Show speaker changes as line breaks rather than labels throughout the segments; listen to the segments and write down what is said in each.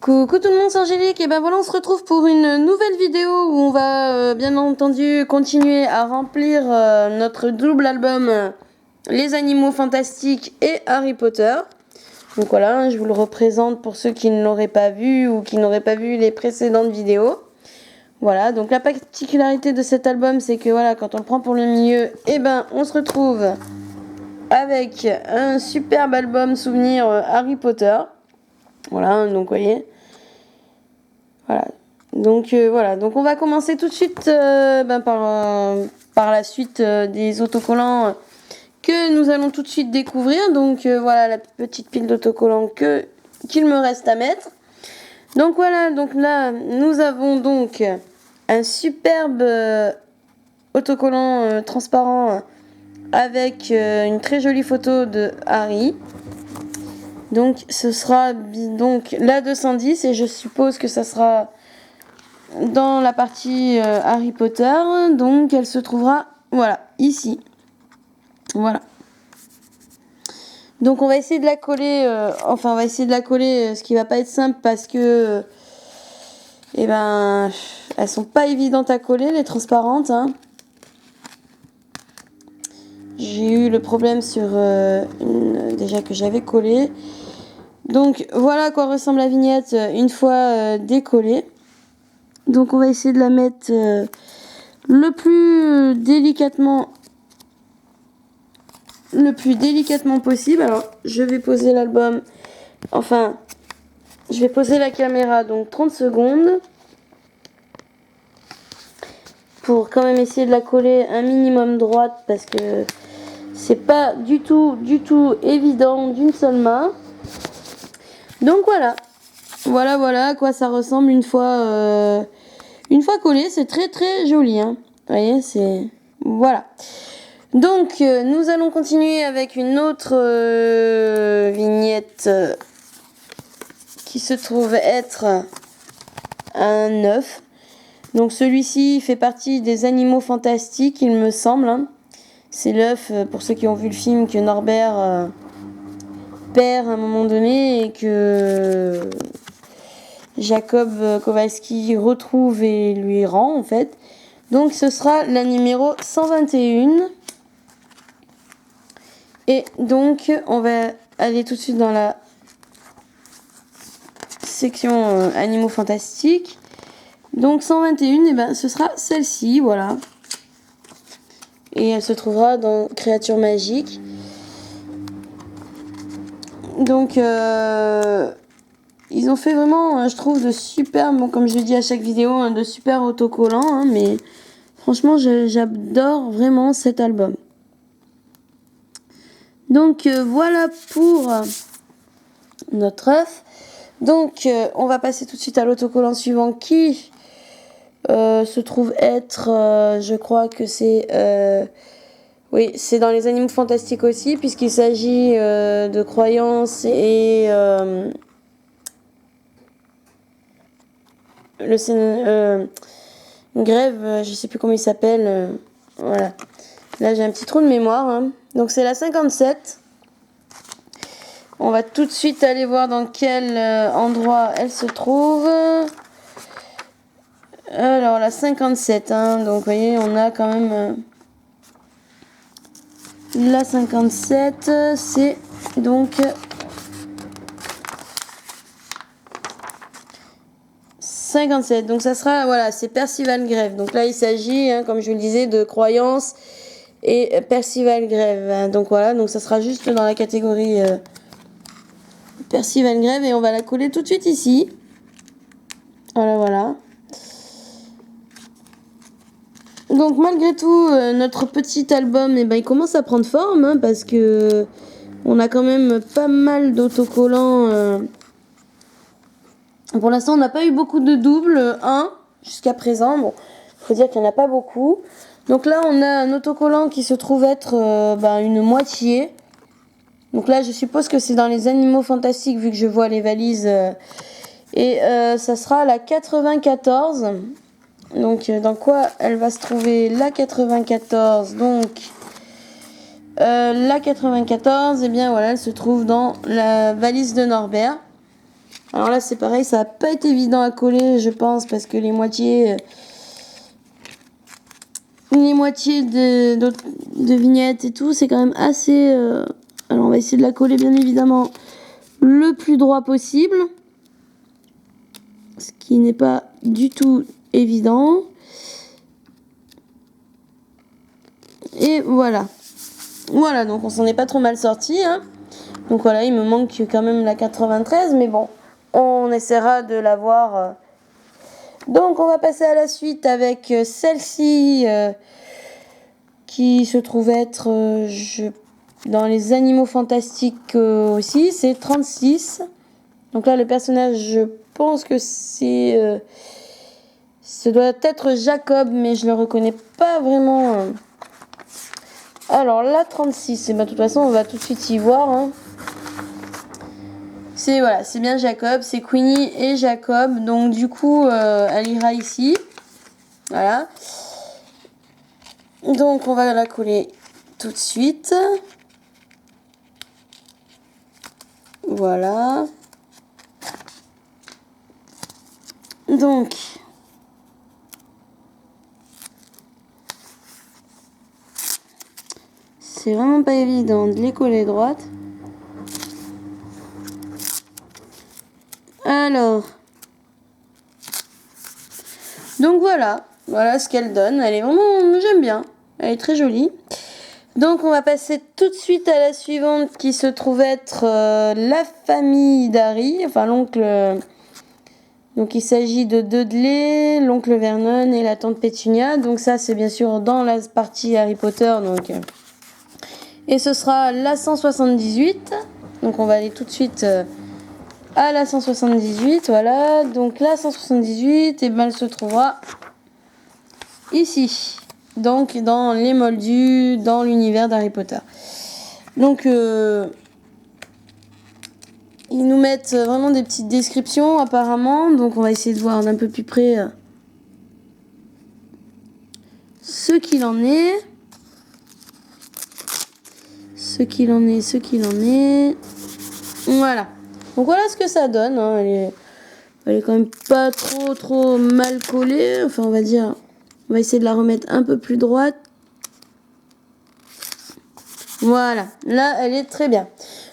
Coucou tout le monde, c'est Angélique, et ben voilà, on se retrouve pour une nouvelle vidéo où on va bien entendu continuer à remplir notre double album Les Animaux Fantastiques et Harry Potter. Donc voilà, je vous le représente pour ceux qui ne l'auraient pas vu ou qui n'auraient pas vu les précédentes vidéos. Voilà, donc la particularité de cet album, c'est que voilà, quand on le prend pour le milieu, et ben on se retrouve avec un superbe album souvenir Harry Potter. Voilà, donc vous voyez. Voilà. Donc voilà, donc on va commencer tout de suite par la suite des autocollants que nous allons tout de suite découvrir. Donc voilà la petite pile d'autocollants qu'il me reste à mettre. Donc voilà, donc là nous avons donc un superbe autocollant transparent avec une très jolie photo de Harry. Donc ce sera donc la 210 et je suppose que ça sera dans la partie Harry Potter. Donc elle se trouvera voilà ici. Voilà. Donc on va essayer de la coller. On va essayer de la coller, ce qui va pas être simple parce que elles sont pas évidentes à coller les transparentes. Hein. J'ai eu le problème sur une déjà que j'avais collée. Donc voilà à quoi ressemble la vignette une fois décollée. Donc on va essayer de la mettre le plus délicatement possible. Alors je vais poser l'album, je vais poser la caméra donc 30 secondes pour quand même essayer de la coller un minimum droite parce que c'est pas du tout évident d'une seule main. Donc voilà à quoi ça ressemble une fois collé. C'est très joli, hein. Vous voyez, c'est voilà. Donc nous allons continuer avec une autre vignette qui se trouve être un œuf. Donc celui-ci fait partie des Animaux Fantastiques, il me semble. Hein. C'est l'œuf, pour ceux qui ont vu le film, que Norbert perd à un moment donné et que Jacob Kowalski retrouve et lui rend en fait. Donc ce sera la numéro 121. Et donc on va aller tout de suite dans la section Animaux Fantastiques. Donc 121, et ben ce sera celle-ci, voilà. Et elle se trouvera dans Créatures Magiques. Donc ils ont fait vraiment, je trouve, de super, bon, comme je le dis à chaque vidéo, hein, de super autocollants, hein, mais franchement, j'adore vraiment cet album. Donc voilà pour notre œuf. Donc on va passer tout de suite à l'autocollant suivant qui se trouve être, je crois que c'est... oui, c'est dans les Animaux Fantastiques aussi, puisqu'il s'agit de croyances et... Grève, je sais plus comment il s'appelle. Voilà. Là, j'ai un petit trou de mémoire. Hein. Donc, c'est la 57. On va tout de suite aller voir dans quel endroit elle se trouve. Alors, la 57. Hein. Donc, vous voyez, on a quand même... la 57, c'est donc... 57, donc ça sera, voilà, c'est Percival Grève. Donc là, il s'agit, hein, comme je vous le disais, de croyances et Percival Grève. Hein. Donc voilà, donc ça sera juste dans la catégorie Percival Grève et on va la coller tout de suite ici. Voilà. Donc malgré tout, notre petit album, il commence à prendre forme, hein, parce que on a quand même pas mal d'autocollants. Pour l'instant, on n'a pas eu beaucoup de doubles, jusqu'à présent. Bon, faut dire qu'il n'y en a pas beaucoup. Donc là, on a un autocollant qui se trouve être une moitié. Donc là, je suppose que c'est dans les Animaux Fantastiques, vu que je vois les valises. Et ça sera la 94. Donc, dans quoi elle va se trouver la 94 ? Donc, la 94, eh bien voilà, elle se trouve dans la valise de Norbert. Alors là, c'est pareil, ça n'a pas été évident à coller, je pense, parce que les moitiés de vignettes et tout, c'est quand même assez... Alors, on va essayer de la coller, bien évidemment, le plus droit possible. Ce qui n'est pas du tout évident. Et voilà. Voilà, donc on s'en est pas trop mal sorti, hein. Donc voilà, il me manque quand même la 93, mais bon, on essaiera de l'avoir. Donc on va passer à la suite avec celle-ci qui se trouve être dans les animaux fantastiques aussi, c'est 36. Donc là le personnage, je pense que c'est... ça doit être Jacob, mais je le reconnais pas vraiment. Alors la 36, et ben, de toute façon on va tout de suite y voir, hein. C'est voilà, c'est bien Jacob, c'est Queenie et Jacob. Donc du coup, elle ira ici. Voilà. Donc on va la coller tout de suite. Voilà. Donc c'est vraiment pas évident de les coller droite. Alors, donc voilà ce qu'elle donne. Elle est vraiment, j'aime bien. Elle est très jolie. Donc on va passer tout de suite à la suivante qui se trouve être la famille d'Harry, enfin l'oncle. Donc il s'agit de Dudley, l'oncle Vernon et la tante Pétunia. Donc ça c'est bien sûr dans la partie Harry Potter. Donc, et ce sera la 178. Donc on va aller tout de suite à la 178, voilà. Donc la 178, et ben elle se trouvera ici. Donc dans les moldus, dans l'univers d'Harry Potter. Donc ils nous mettent vraiment des petites descriptions apparemment. Donc on va essayer de voir d'un peu plus près ce qu'il en est. Ce qu'il en est. Voilà. Donc voilà ce que ça donne, hein. Elle est quand même pas trop mal collée. Enfin, on va dire, on va essayer de la remettre un peu plus droite. Voilà, là elle est très bien.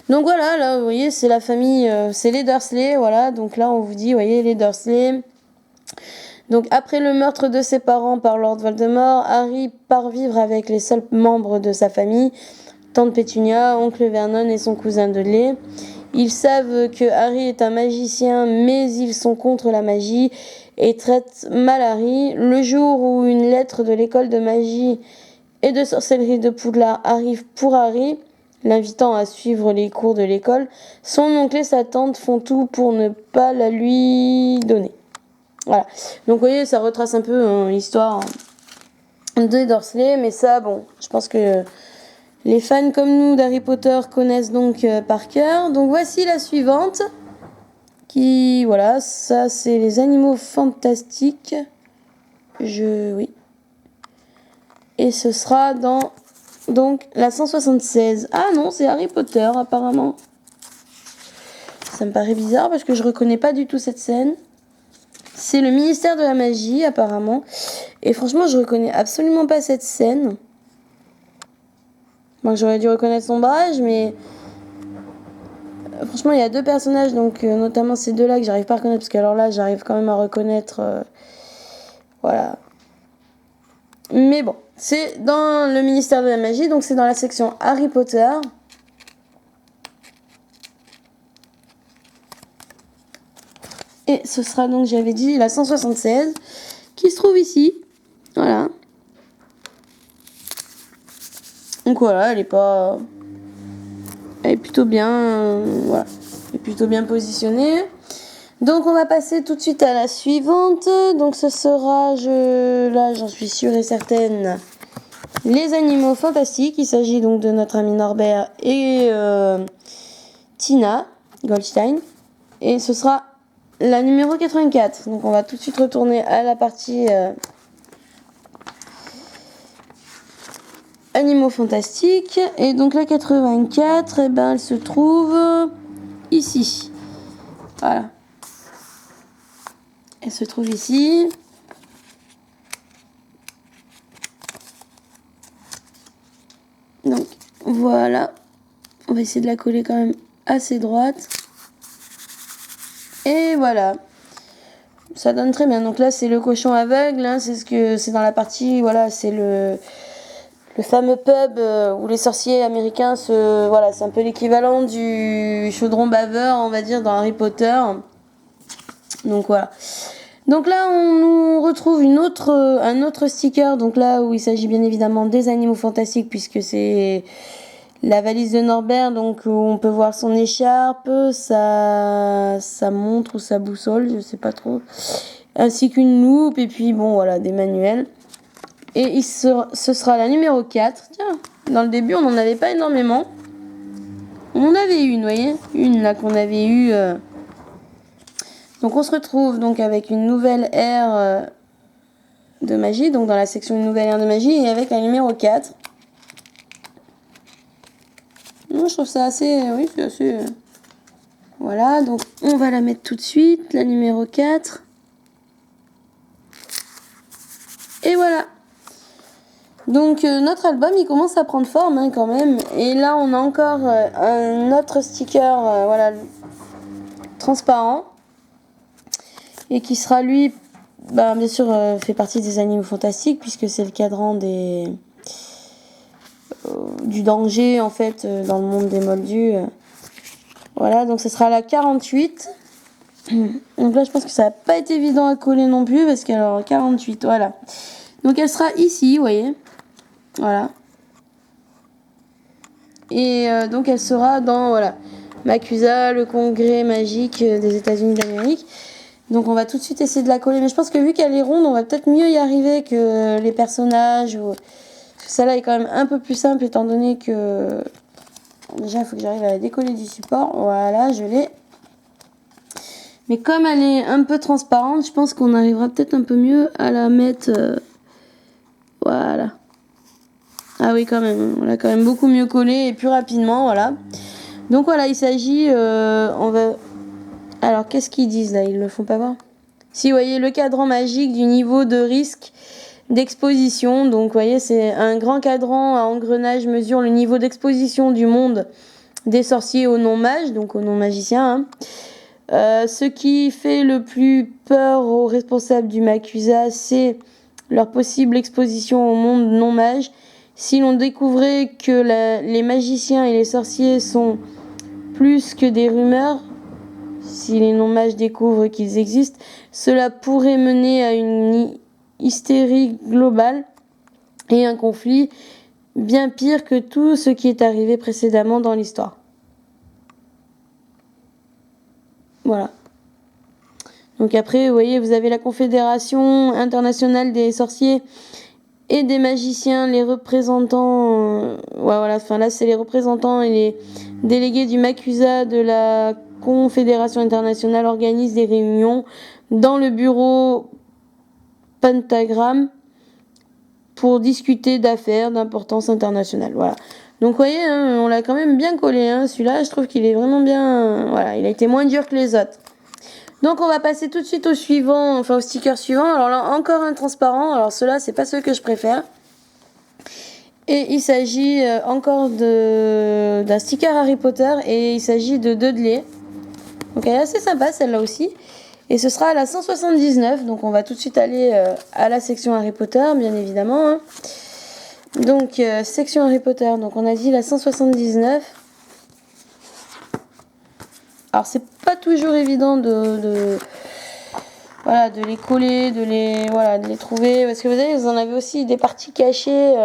Donc voilà, là vous voyez, c'est la famille, c'est les Dursley, voilà. Donc là on vous dit, vous voyez, les Dursley. Donc après le meurtre de ses parents par Lord Voldemort, Harry part vivre avec les seuls membres de sa famille, tante Pétunia, oncle Vernon et son cousin Dudley. Ils savent que Harry est un magicien, mais ils sont contre la magie et traitent mal Harry. Le jour où une lettre de l'école de magie et de sorcellerie de Poudlard arrive pour Harry, l'invitant à suivre les cours de l'école, son oncle et sa tante font tout pour ne pas la lui donner. Voilà. Donc vous voyez, ça retrace un peu l'histoire de Dursley, mais ça, bon, je pense que les fans comme nous d'Harry Potter connaissent donc par cœur. Donc voici la suivante. Qui, voilà, ça c'est les animaux fantastiques. Oui. Et ce sera dans, donc, la 176. Ah non, c'est Harry Potter apparemment. Ça me paraît bizarre parce que je reconnais pas du tout cette scène. C'est le ministère de la magie apparemment. Et franchement, je reconnais absolument pas cette scène. Bon, j'aurais dû reconnaître son barrage, mais franchement, il y a deux personnages, donc notamment ces deux-là que j'arrive pas à reconnaître, parce que alors là, j'arrive quand même à reconnaître, voilà. Mais bon, c'est dans le ministère de la magie, donc c'est dans la section Harry Potter. Et ce sera donc, j'avais dit, la 176, qui se trouve ici. Voilà. Donc voilà, elle est plutôt bien, voilà, elle est plutôt bien positionnée. Donc on va passer tout de suite à la suivante. Donc ce sera, là j'en suis sûre et certaine, les animaux fantastiques. Il s'agit donc de notre ami Norbert et Tina Goldstein. Et ce sera la numéro 84. Donc on va tout de suite retourner à la partie animaux fantastiques. Et donc la 84, eh ben, elle se trouve ici. Voilà. Elle se trouve ici. Donc voilà. On va essayer de la coller quand même assez droite. Et voilà. Ça donne très bien. Donc là, c'est le cochon aveugle. Hein, c'est ce que c'est dans la partie. Voilà, c'est le fameux pub où les sorciers américains se. Voilà, c'est un peu l'équivalent du chaudron baveur, on va dire, dans Harry Potter. Donc voilà. Donc là, on nous retrouve un autre sticker. Donc là, où il s'agit bien évidemment des animaux fantastiques, puisque c'est la valise de Norbert. Donc où on peut voir son écharpe, sa montre ou sa boussole, je sais pas trop. Ainsi qu'une loupe, et puis bon, voilà, des manuels. Et ce sera la numéro 4. Tiens, dans le début, on n'en avait pas énormément. On en avait une, vous voyez. Une là qu'on avait eue. Donc on se retrouve donc avec une nouvelle ère de magie. Donc dans la section une nouvelle ère de magie. Et avec la numéro 4. Moi, je trouve ça assez... Oui, c'est assez... Voilà, donc on va la mettre tout de suite. La numéro 4. Et voilà. Donc notre album il commence à prendre forme hein, quand même. Et là on a encore un autre sticker voilà, transparent. Et qui sera lui, bah, bien sûr, fait partie des animaux fantastiques. Puisque c'est le cadran du danger en fait dans le monde des moldus. Voilà, donc ce sera la 48. Donc là je pense que ça n'a pas été évident à coller non plus. Parce qu'alors 48, voilà. Donc elle sera ici, vous voyez. Voilà. Et donc elle sera dans voilà, MACUSA, le congrès magique des États-Unis d'Amérique. Donc on va tout de suite essayer de la coller. Mais je pense que vu qu'elle est ronde, on va peut-être mieux y arriver que les personnages. Parce que celle-là est quand même un peu plus simple étant donné que... Déjà il faut que j'arrive à la décoller du support. Voilà, je l'ai. Mais comme elle est un peu transparente, je pense qu'on arrivera peut-être un peu mieux à la mettre... Voilà. Ah oui, quand même, on l'a quand même beaucoup mieux collé et plus rapidement, voilà. Donc voilà, il s'agit, on va... Alors, qu'est-ce qu'ils disent là? Ils le font pas voir? Si, vous voyez, le cadran magique du niveau de risque d'exposition. Donc, vous voyez, c'est un grand cadran à engrenage mesure le niveau d'exposition du monde des sorciers aux non-mages, donc aux non-magiciens. Hein. Ce qui fait le plus peur aux responsables du MACUSA, c'est leur possible exposition au monde non-mage. Si l'on découvrait que les magiciens et les sorciers sont plus que des rumeurs, si les non-mages découvrent qu'ils existent, cela pourrait mener à une hystérie globale et un conflit bien pire que tout ce qui est arrivé précédemment dans l'histoire. Voilà. Donc après, vous voyez, vous avez la Confédération internationale des sorciers et des magiciens, les représentants, ouais, voilà, enfin là c'est les représentants et les délégués du MACUSA de la Confédération internationale organisent des réunions dans le bureau Pentagramme pour discuter d'affaires d'importance internationale. Voilà. Donc vous voyez, hein, on l'a quand même bien collé. Hein. Celui-là, je trouve qu'il est vraiment bien. Voilà, il a été moins dur que les autres. Donc on va passer tout de suite au suivant, enfin au sticker suivant. Alors là, encore un transparent. Alors ceux-là, c'est pas ceux que je préfère. Et il s'agit encore d'un sticker Harry Potter. Et il s'agit de Dudley. Donc elle est assez sympa celle-là aussi. Et ce sera à la 179. Donc on va tout de suite aller à la section Harry Potter, bien évidemment. Hein. Donc section Harry Potter. Donc on a dit la 179. Alors c'est pas toujours évident voilà, de les coller, de les trouver. Parce que vous savez, vous en avez aussi des parties cachées.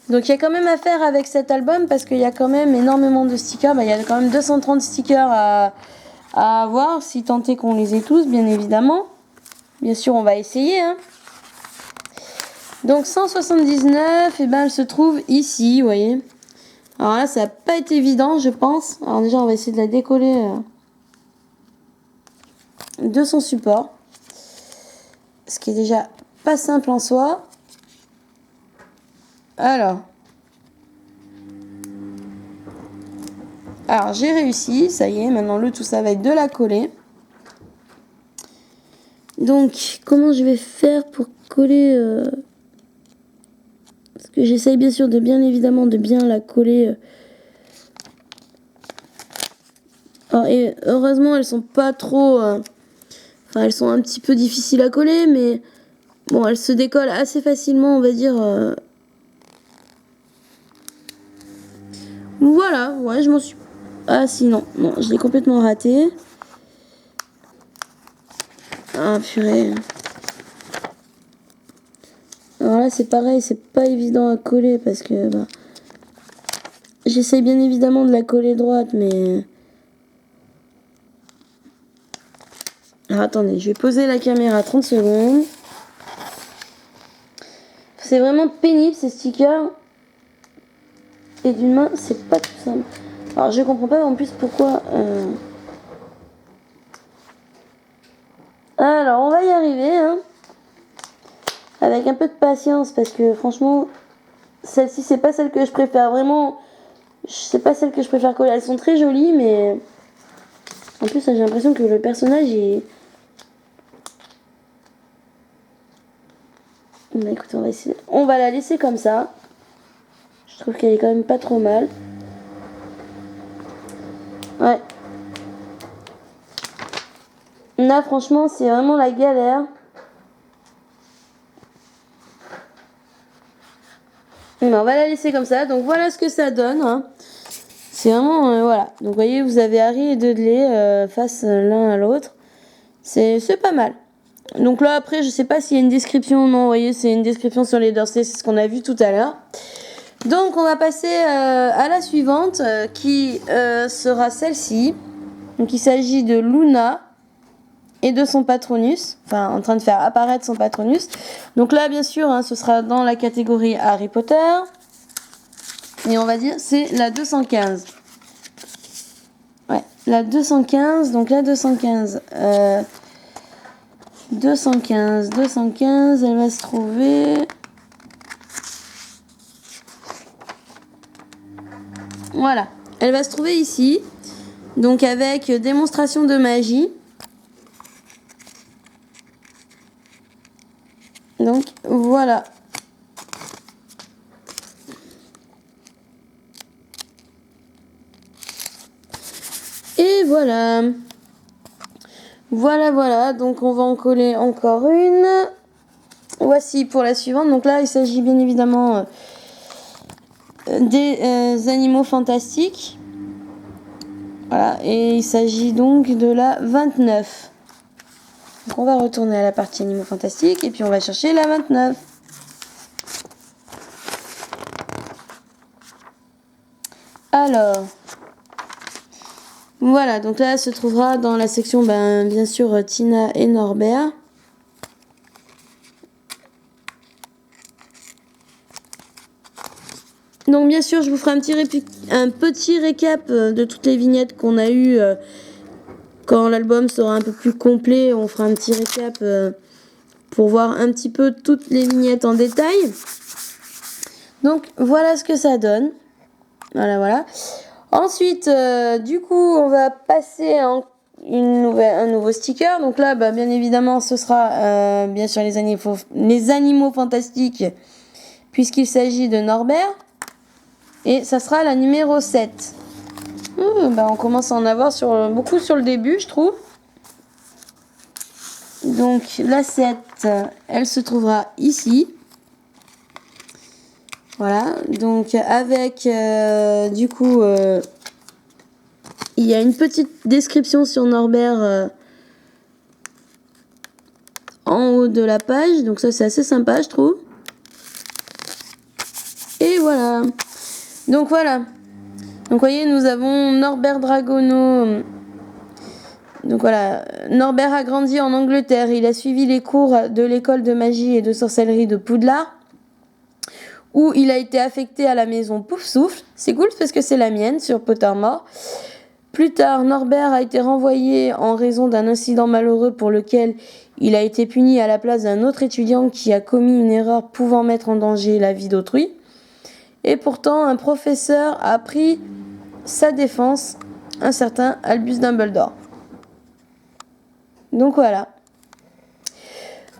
Donc il y a quand même à faire avec cet album parce qu'il y a quand même énormément de stickers. Bah, il y a quand même 230 stickers à avoir, si tant est qu'on les ait tous, bien évidemment. Bien sûr, on va essayer. Hein. Donc 179, et ben, elle se trouve ici, vous voyez. Alors là, ça n'a pas été évident, je pense. Alors déjà, on va essayer de la décoller de son support. Ce qui est déjà pas simple en soi. Alors j'ai réussi, ça y est, maintenant le tout ça va être de la coller. Donc, comment je vais faire pour coller parce que j'essaye bien sûr de bien évidemment de bien la coller. Alors, et heureusement, elles sont pas trop... Enfin, elles sont un petit peu difficiles à coller, mais bon, elles se décollent assez facilement, on va dire. Voilà, ouais, je m'en suis... Ah si, non, je l'ai complètement raté. Ah, purée. Alors là, c'est pareil, c'est pas évident à coller parce que... Bah, j'essaye bien évidemment de la coller droite, mais... Alors attendez, je vais poser la caméra 30 secondes. C'est vraiment pénible ces stickers. Et d'une main, c'est pas tout simple. Alors je comprends pas en plus pourquoi... Alors on va y arriver, hein. Avec un peu de patience parce que franchement, celle-ci c'est pas celle que je préfère. Vraiment, c'est pas celle que je préfère coller. Elles sont très jolies, mais... En plus, j'ai l'impression que le personnage est... Bah écoute, on va essayer. On va la laisser comme ça. Je trouve qu'elle est quand même pas trop mal. Ouais. Là, franchement, c'est vraiment la galère. Mais on va la laisser comme ça. Donc voilà ce que ça donne. Hein. C'est vraiment... voilà. Donc vous voyez, vous avez Harry et Dudley face l'un à l'autre. C'est pas mal. Donc là, après, je sais pas s'il y a une description. Non, vous voyez, c'est une description sur les Dursley. C'est ce qu'on a vu tout à l'heure. Donc on va passer à la suivante qui sera celle-ci. Donc il s'agit de Luna et de son Patronus, enfin en train de faire apparaître son Patronus. Donc là bien sûr hein, ce sera dans la catégorie Harry Potter. Et on va dire c'est la 215. Ouais, la 215, donc la 215. 215, elle va se trouver... Voilà, elle va se trouver ici. Donc avec démonstration de magie. Donc voilà. Et voilà. Voilà. Donc on va en coller encore une. Voici pour la suivante. Donc là, il s'agit bien évidemment des animaux fantastiques. Voilà. Et il s'agit donc de la 29. Donc on va retourner à la partie animaux fantastiques. Et puis on va chercher la 29. Alors... Voilà, donc là se trouvera dans la section, bien sûr, Tina et Norbert. Donc bien sûr, je vous ferai un petit récap de toutes les vignettes qu'on a eues. Quand l'album sera un peu plus complet, on fera un petit récap pour voir un petit peu toutes les vignettes en détail. Donc voilà ce que ça donne. Voilà. Ensuite, du coup, on va passer à un nouveau sticker. Donc là, bien évidemment, ce sera bien sûr les animaux fantastiques, puisqu'il s'agit de Norbert. Et ça sera la numéro 7. On commence à en avoir beaucoup sur le début, je trouve. Donc la 7, elle se trouvera ici. Voilà, donc avec du coup il y a une petite description sur Norbert en haut de la page, donc ça c'est assez sympa je trouve. Et voilà. Donc vous voyez, nous avons Norbert Dragono. Donc voilà, Norbert a grandi en Angleterre, il a suivi les cours de l'école de magie et de sorcellerie de Poudlard, où il a été affecté à la maison Poufsouffle. C'est cool parce que c'est la mienne sur Pottermore. Plus tard, Norbert a été renvoyé en raison d'un incident malheureux pour lequel il a été puni à la place d'un autre étudiant qui a commis une erreur pouvant mettre en danger la vie d'autrui. Et pourtant, un professeur a pris sa défense, un certain Albus Dumbledore. Donc voilà.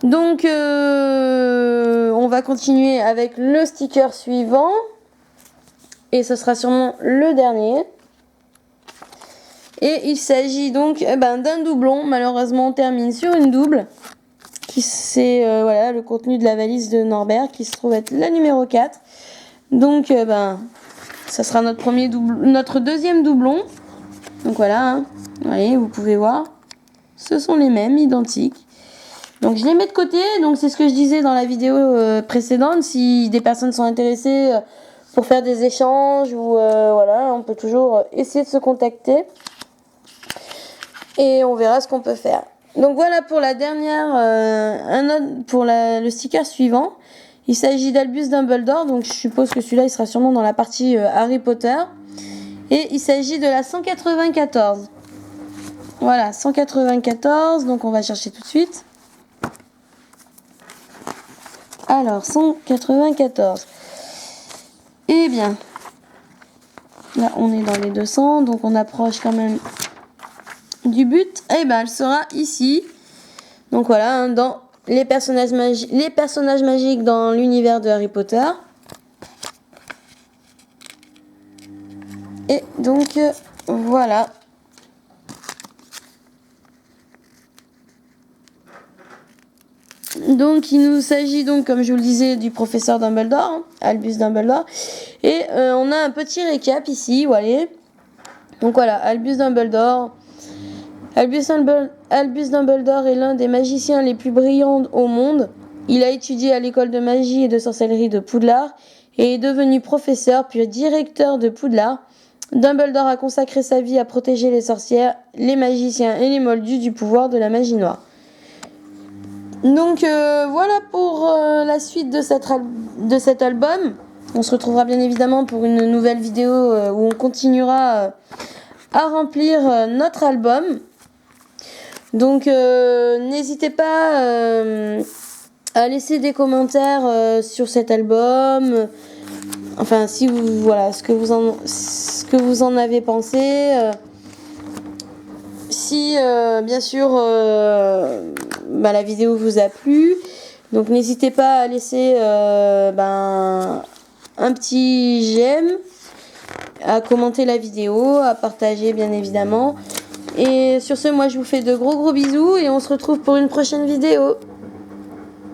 Donc on va continuer avec le sticker suivant. Et ce sera sûrement le dernier. Et il s'agit donc d'un doublon. Malheureusement, on termine sur une double. C'est voilà, le contenu de la valise de Norbert qui se trouve être la numéro 4. Donc ça sera notre deuxième doublon. Donc voilà, hein. Voyez, vous pouvez voir. Ce sont les mêmes, identiques. Donc je les mets de côté. Donc c'est ce que je disais dans la vidéo précédente. Si des personnes sont intéressées pour faire des échanges ou voilà, on peut toujours essayer de se contacter. Et on verra ce qu'on peut faire. Donc voilà pour la dernière, le sticker suivant. Il s'agit d'Albus Dumbledore. Donc je suppose que celui-là il sera sûrement dans la partie Harry Potter. Et il s'agit de la 194. Voilà, 194. Donc on va chercher tout de suite. Alors, 194. Eh bien, là on est dans les 200. Donc on approche quand même du but. Eh bien, elle sera ici. Donc voilà, hein, dans les personnages magiques dans l'univers de Harry Potter. Et donc voilà. Donc il nous s'agit donc, comme je vous le disais, du professeur Dumbledore, hein, Albus Dumbledore. Et on a un petit récap ici, vous voyez. Donc voilà, Albus Dumbledore. Albus Dumbledore est l'un des magiciens les plus brillants au monde. Il a étudié à l'école de magie et de sorcellerie de Poudlard et est devenu professeur puis directeur de Poudlard. Dumbledore a consacré sa vie à protéger les sorcières, les magiciens et les moldus du pouvoir de la magie noire. Donc voilà pour la suite de cet album. On se retrouvera bien évidemment pour une nouvelle vidéo où on continuera à remplir notre album. Donc n'hésitez pas à laisser des commentaires sur cet album. Enfin, si vous voilà ce que vous en avez pensé. Si bien sûr la vidéo vous a plu, donc n'hésitez pas à laisser un petit j'aime, à commenter la vidéo, à partager bien évidemment. Et sur ce, moi je vous fais de gros bisous et on se retrouve pour une prochaine vidéo.